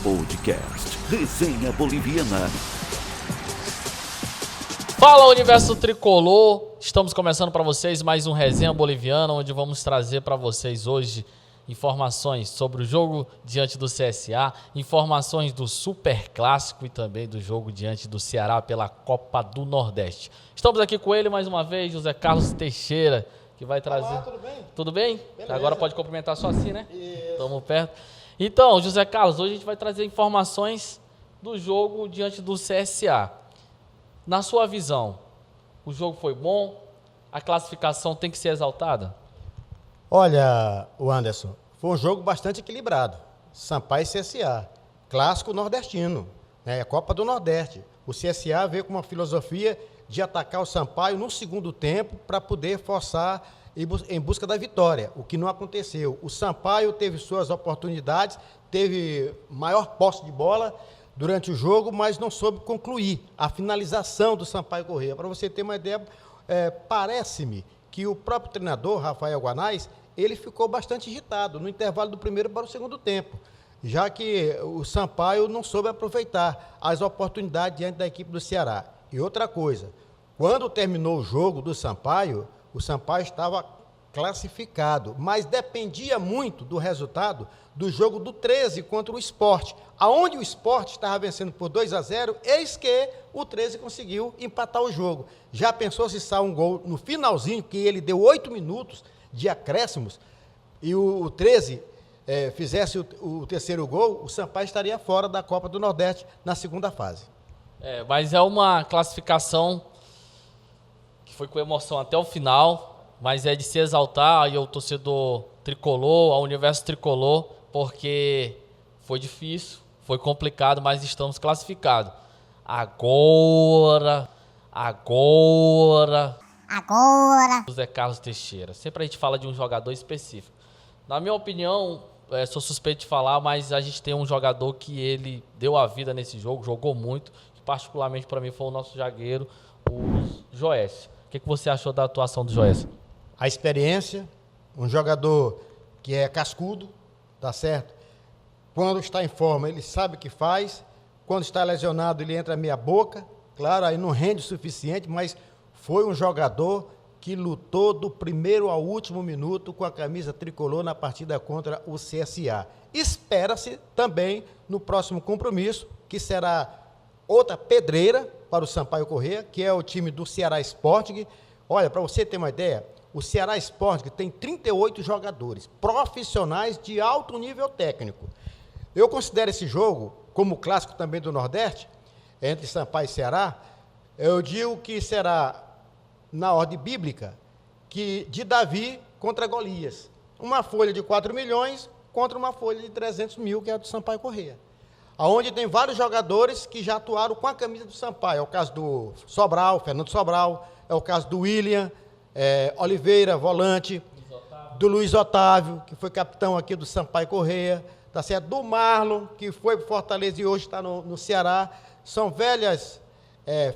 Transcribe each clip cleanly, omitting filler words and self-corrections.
Podcast Resenha Boliviana. Fala, Universo Tricolor! Estamos começando para vocês mais um Resenha Boliviana, onde vamos trazer para vocês hoje informações sobre o jogo diante do CSA, informações do Super Clássico e também do jogo diante do Ceará pela Copa do Nordeste. Estamos aqui com ele mais uma vez, José Carlos Teixeira, que vai trazer... Olá, tudo bem? Tudo bem? Beleza. Agora pode cumprimentar só assim, né? Isso. Estamos perto. Então, José Carlos, hoje a gente vai trazer informações do jogo diante do CSA. Na sua visão, o jogo foi bom? A classificação tem que ser exaltada? Olha, o Anderson, foi um jogo bastante equilibrado. Sampaio e CSA, clássico nordestino, né? A Copa do Nordeste. O CSA veio com uma filosofia de atacar o Sampaio no segundo tempo para poder forçar em busca da vitória, o que não aconteceu. O Sampaio teve suas oportunidades, teve maior posse de bola durante o jogo, mas não soube concluir a finalização do Sampaio Corrêa. Para você ter uma ideia, parece-me que o próprio treinador, Rafael Guanais, ele ficou bastante irritado no intervalo do primeiro para o segundo tempo, já que o Sampaio não soube aproveitar as oportunidades diante da equipe do Ceará. E outra coisa, quando terminou o jogo do Sampaio, o Sampaio estava classificado, mas dependia muito do resultado do jogo do 13 contra o Sport, aonde o Sport estava vencendo por 2-0, eis que o 13 conseguiu empatar o jogo. Já pensou se sai um gol no finalzinho, que ele deu 8 minutos de acréscimos, e o 13 fizesse o terceiro gol, o Sampaio estaria fora da Copa do Nordeste na segunda fase. Mas é uma classificação que foi com emoção até o final, mas é de se exaltar aí o torcedor tricolor, ao universo tricolor, porque foi difícil, foi complicado, mas estamos classificados. Agora, José Carlos Teixeira. Sempre a gente fala de um jogador específico. Na minha opinião, sou suspeito de falar, mas a gente tem um jogador que ele deu a vida nesse jogo, jogou muito, que particularmente para mim foi o nosso zagueiro, o Joécio. O que você achou da atuação do Joécio? A experiência, um jogador que é cascudo, tá certo? Quando está em forma, ele sabe o que faz. Quando está lesionado, ele entra meia boca. Claro, aí não rende o suficiente, mas foi um jogador que lutou do primeiro ao último minuto com a camisa tricolor na partida contra o CSA. Espera-se também no próximo compromisso, que será outra pedreira para o Sampaio Corrêa, que é o time do Ceará Sporting. Olha, para você ter uma ideia, o Ceará Sporting tem 38 jogadores profissionais de alto nível técnico. Eu considero esse jogo, como clássico também do Nordeste, entre Sampaio e Ceará, eu digo que será, na ordem bíblica, que de Davi contra Golias. Uma folha de 4 milhões contra uma folha de 300 mil, que é a do Sampaio Corrêa. Onde tem vários jogadores que já atuaram com a camisa do Sampaio. É o caso do Sobral, Fernando Sobral, é o caso do William Oliveira, volante, do Luiz Otávio, que foi capitão aqui do Sampaio Corrêa, tá certo? Do Marlon, que foi para Fortaleza e hoje está no Ceará. São velhas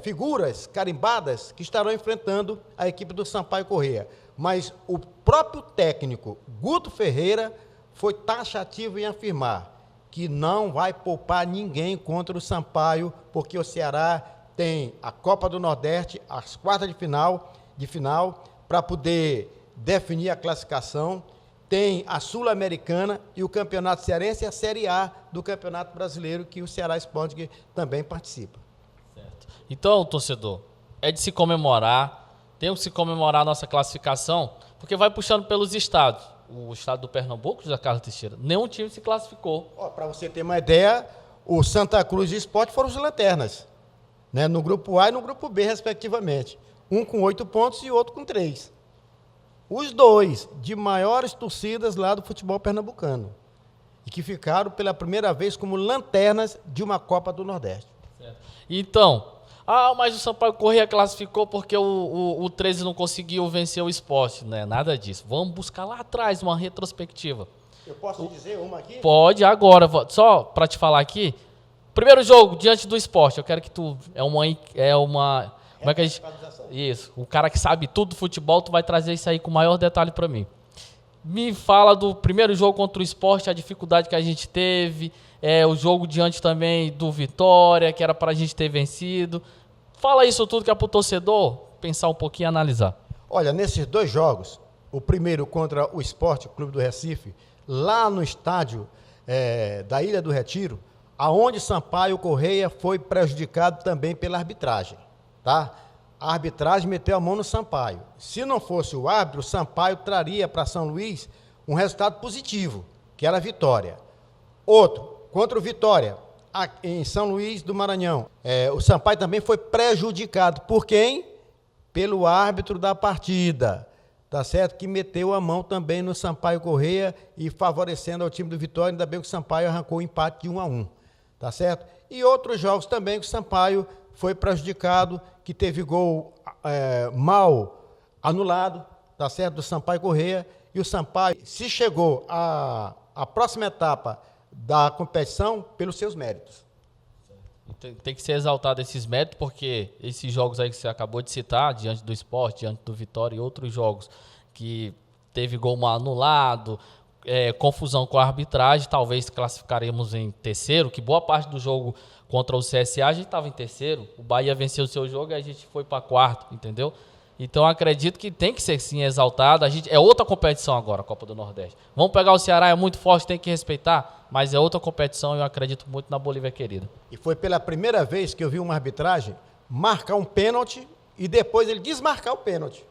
figuras carimbadas que estarão enfrentando a equipe do Sampaio Corrêa. Mas o próprio técnico, Guto Ferreira, foi taxativo em afirmar que não vai poupar ninguém contra o Sampaio, porque o Ceará tem a Copa do Nordeste, as quartas de final, para poder definir a classificação, tem a Sul-Americana e o Campeonato Cearense e a Série A do Campeonato Brasileiro, que o Ceará Sporting também participa. Certo. Então, torcedor, é de se comemorar, temos que se comemorar a nossa classificação, porque vai puxando pelos estados. O estado do Pernambuco, José Carlos Teixeira, nenhum time se classificou. Para você ter uma ideia, o Santa Cruz e o Sport foram os lanternas, né, no grupo A e no grupo B, respectivamente. Um com 8 pontos e outro com 3. Os dois de maiores torcidas lá do futebol pernambucano. E que ficaram pela primeira vez como lanternas de uma Copa do Nordeste. Certo. Então, mas o Sampaio Corrêa classificou porque o 13 não conseguiu vencer o Sport. Não é nada disso. Vamos buscar lá atrás uma retrospectiva. Eu posso dizer uma aqui? Pode, agora. Só para te falar aqui. Primeiro jogo, diante do Sport. Eu quero que tu... Como é que a gente... Isso. O cara que sabe tudo do futebol, tu vai trazer isso aí com o maior detalhe para mim. Me fala do primeiro jogo contra o Sport, a dificuldade que a gente teve, o jogo diante também do Vitória, que era para a gente ter vencido. Fala isso tudo que é para o torcedor pensar um pouquinho e analisar. Olha, nesses 2 jogos, o primeiro contra o Sport Clube do Recife, lá no estádio da Ilha do Retiro, aonde Sampaio Corrêa foi prejudicado também pela arbitragem, tá? A arbitragem meteu a mão no Sampaio. Se não fosse o árbitro, o Sampaio traria para São Luís um resultado positivo, que era a vitória. Outro, contra o Vitória, em São Luís do Maranhão, o Sampaio também foi prejudicado. Por quem? Pelo árbitro da partida, tá certo? Que meteu a mão também no Sampaio Corrêa e favorecendo ao time do Vitória. Ainda bem que o Sampaio arrancou o empate de 1-1, tá certo? E outros jogos também que o Sampaio foi prejudicado, que teve gol mal anulado, tá certo? Do Sampaio Corrêa. E o Sampaio se chegou à próxima etapa da competição pelos seus méritos. Tem que ser exaltado esses méritos, porque esses jogos aí que você acabou de citar, diante do Sport, diante do Vitória e outros jogos que teve gol mal anulado, confusão com a arbitragem, talvez classificaremos em terceiro, que boa parte do jogo contra o CSA a gente estava em terceiro, o Bahia venceu o seu jogo e a gente foi para quarto, entendeu? Então acredito que tem que ser sim exaltado. É outra competição agora, a Copa do Nordeste. Vamos pegar o Ceará, é muito forte, tem que respeitar, mas é outra competição e eu acredito muito na Bolívia querida. E foi pela primeira vez que eu vi uma arbitragem marcar um pênalti e depois ele desmarcar o pênalti,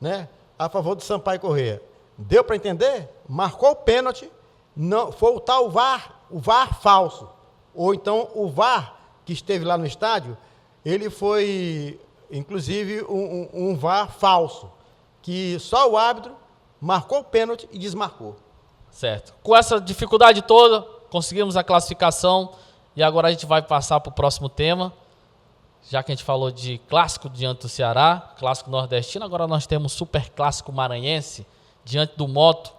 né? A favor do Sampaio Corrêa. Deu para entender? Marcou o pênalti, não, foi o tal o VAR falso. Ou então o VAR que esteve lá no estádio, ele foi, inclusive, um VAR falso, que só o árbitro marcou o pênalti e desmarcou. Certo. Com essa dificuldade toda, conseguimos a classificação e agora a gente vai passar para o próximo tema. Já que a gente falou de clássico diante do Ceará, clássico nordestino, agora nós temos super clássico maranhense diante do Moto.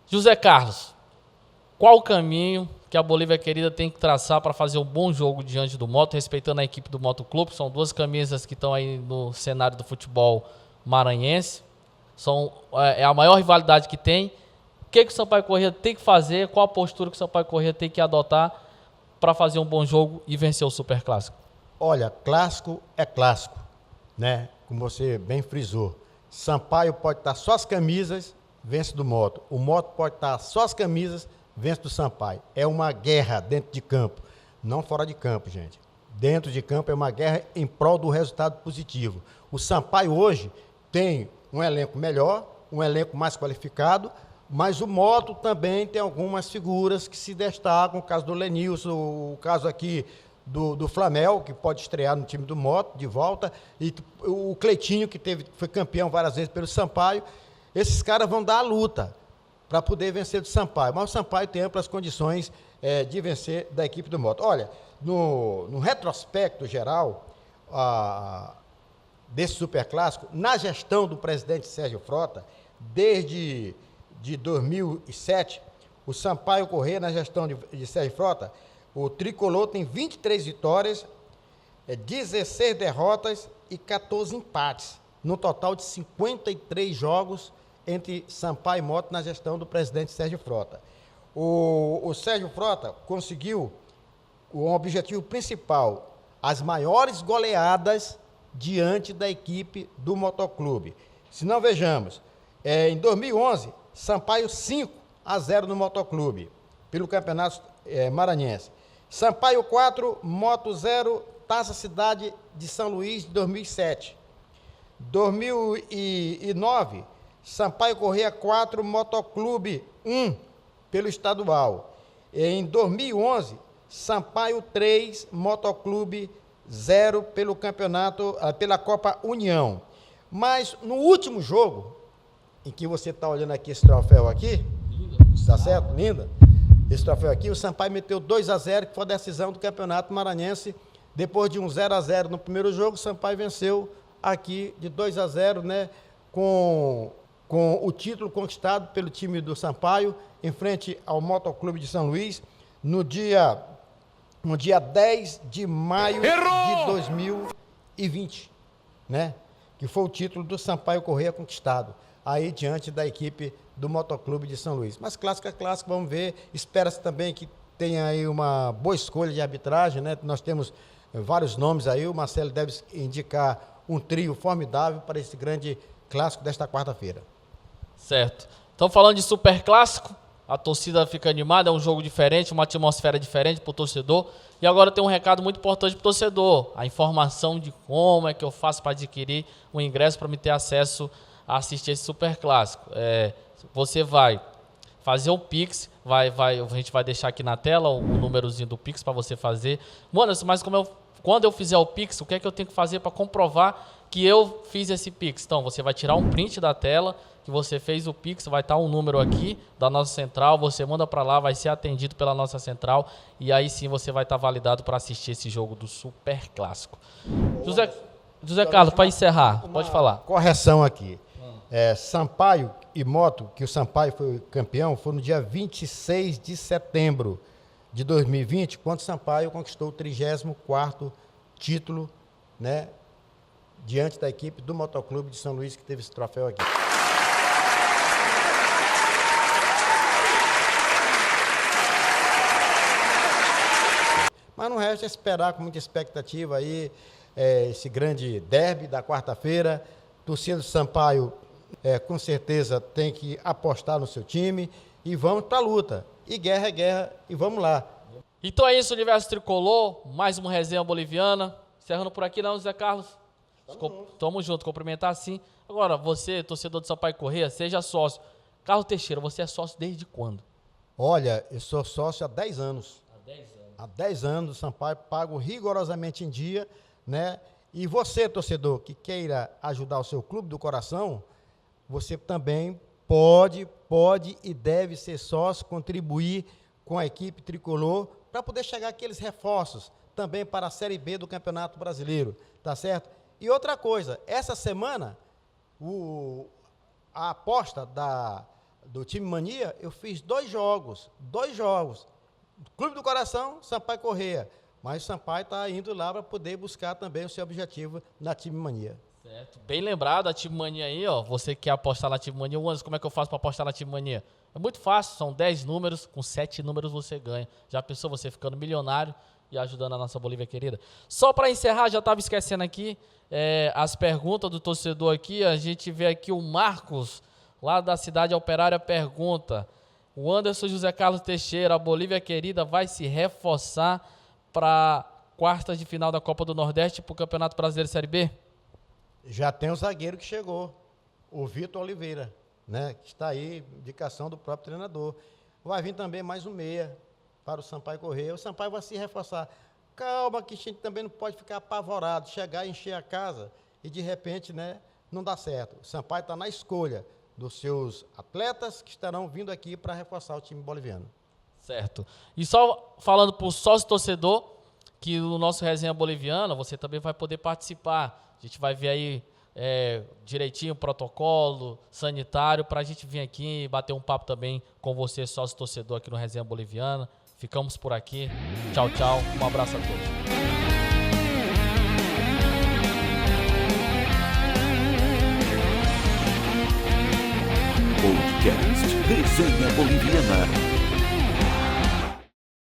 José Carlos, qual o caminho que a Bolívia querida tem que traçar para fazer um bom jogo diante do Moto, respeitando a equipe do Moto Clube? São 2 camisas que estão aí no cenário do futebol maranhense. É a maior rivalidade que tem. O que o Sampaio Corrêa tem que fazer? Qual a postura que o Sampaio Corrêa tem que adotar para fazer um bom jogo e vencer o super clássico? Olha, clássico é clássico, né? Como você bem frisou. Sampaio pode estar só as camisas, vence do Moto. O Moto pode estar só as camisas, vence do Sampaio. É uma guerra dentro de campo, não fora de campo, gente. Dentro de campo é uma guerra em prol do resultado positivo. O Sampaio hoje tem um elenco melhor, um elenco mais qualificado, mas o Moto também tem algumas figuras que se destacam, o caso do Lenilson, o caso aqui do Flamel, que pode estrear no time do Moto de volta, e o Cleitinho, que foi campeão várias vezes pelo Sampaio. Esses caras vão dar a luta para poder vencer do Sampaio, mas o Sampaio tem amplas condições de vencer da equipe do Moto. Olha, no retrospecto geral desse superclássico, na gestão do presidente Sérgio Frota, desde 2007, o Sampaio Corrêa, na gestão de Sérgio Frota, o tricolor tem 23 vitórias, 16 derrotas e 14 empates, no total de 53 jogos entre Sampaio e Moto na gestão do presidente Sérgio Frota. O Sérgio Frota conseguiu o objetivo principal, as maiores goleadas diante da equipe do Motoclube. Se não vejamos, em 2011, Sampaio 5-0 no Motoclube, pelo Campeonato Maranhense. Sampaio 4, Moto 0, Taça Cidade de São Luís de 2007. 2009, Sampaio Corrêa 4, Motoclube 1, pelo estadual. Em 2011, Sampaio 3, Motoclube 0 pelo campeonato, pela Copa União. Mas no último jogo, em que você está olhando aqui esse troféu aqui, está certo? Linda? Esse troféu aqui, o Sampaio meteu 2-0, que foi a decisão do Campeonato Maranhense. Depois de um 0-0 no primeiro jogo, o Sampaio venceu aqui de 2-0, né, com o título conquistado pelo time do Sampaio, em frente ao Motoclube de São Luís, no dia 10 de maio de 2020, né, que foi o título do Sampaio Corrêa conquistado, aí diante da equipe do Motoclube de São Luís. Mas clássico é clássico, vamos ver. Espera-se também que tenha aí uma boa escolha de arbitragem, né? Nós temos vários nomes aí, o Marcelo deve indicar um trio formidável para esse grande clássico desta quarta-feira. Certo. Então, falando de super clássico, a torcida fica animada, é um jogo diferente, uma atmosfera diferente para o torcedor. E agora tem um recado muito importante para o torcedor, a informação de como é que eu faço para adquirir o ingresso para me ter acesso a assistir esse super clássico. Você vai fazer o Pix, a gente vai deixar aqui na tela o númerozinho do Pix para você fazer. Mano, mas quando eu fizer o Pix, o que é que eu tenho que fazer para comprovar que eu fiz esse Pix? Então, você vai tirar um print da tela que você fez o Pix, vai estar um número aqui da nossa central, você manda para lá, vai ser atendido pela nossa central e aí sim você vai estar validado para assistir esse jogo do Super Clássico. José Carlos, para encerrar, pode falar. Correção aqui. Sampaio e Moto, que o Sampaio foi campeão, foi no dia 26 de setembro de 2020, quando o Sampaio conquistou o 34º título, né, diante da equipe do Motoclube de São Luís, que teve esse troféu aqui. Mas não resta esperar com muita expectativa aí esse grande derby da quarta-feira. Torcida do Sampaio, com certeza, tem que apostar no seu time e vamos para a luta. E guerra é guerra e vamos lá. Então é isso, Universo Tricolor, mais uma resenha boliviana. Encerrando por aqui, não, José Carlos? Tamo junto, cumprimentar sim. Agora, você, torcedor do Sampaio Corrêa, seja sócio. Carlos Teixeira, você é sócio desde quando? Olha, eu sou sócio há 10 anos. Há 10 anos, o Sampaio pago rigorosamente em dia, né? E você, torcedor, que queira ajudar o seu clube do coração, você também pode e deve ser sócio, contribuir com a equipe tricolor para poder chegar aqueles reforços também para a Série B do Campeonato Brasileiro, tá certo? E outra coisa, essa semana, a aposta do time Mania, eu fiz 2 jogos. Clube do Coração, Sampaio Corrêa. Mas o Sampaio está indo lá para poder buscar também o seu objetivo na Time Mania. Certo. Bem lembrado, a Time Mania aí, ó. Você que quer apostar na Time Mania, Anderson, como é que eu faço para apostar na Time Mania? É muito fácil, são 10 números, com 7 números você ganha. Já pensou você ficando milionário e ajudando a nossa Bolívia querida? Só para encerrar, já estava esquecendo aqui, as perguntas do torcedor aqui. A gente vê aqui o Marcos, lá da Cidade Operária, pergunta: o Anderson José Carlos Teixeira, a Bolívia querida, vai se reforçar para quartas de final da Copa do Nordeste para o Campeonato Brasileiro Série B? Já tem o zagueiro que chegou, o Vitor Oliveira, né, que está aí, indicação do próprio treinador. Vai vir também mais um meia para o Sampaio Corrêa. O Sampaio vai se reforçar. Calma, que a gente também não pode ficar apavorado, chegar e encher a casa e de repente, né, não dá certo. O Sampaio está na escolha dos seus atletas que estarão vindo aqui para reforçar o time boliviano. Certo. E só falando para o sócio-torcedor, que o nosso Resenha Boliviana, você também vai poder participar. A gente vai ver aí direitinho o protocolo sanitário para a gente vir aqui e bater um papo também com você, sócio-torcedor, aqui no Resenha Boliviana. Ficamos por aqui. Tchau, tchau. Um abraço a todos. Podcast Resenha Boliviana.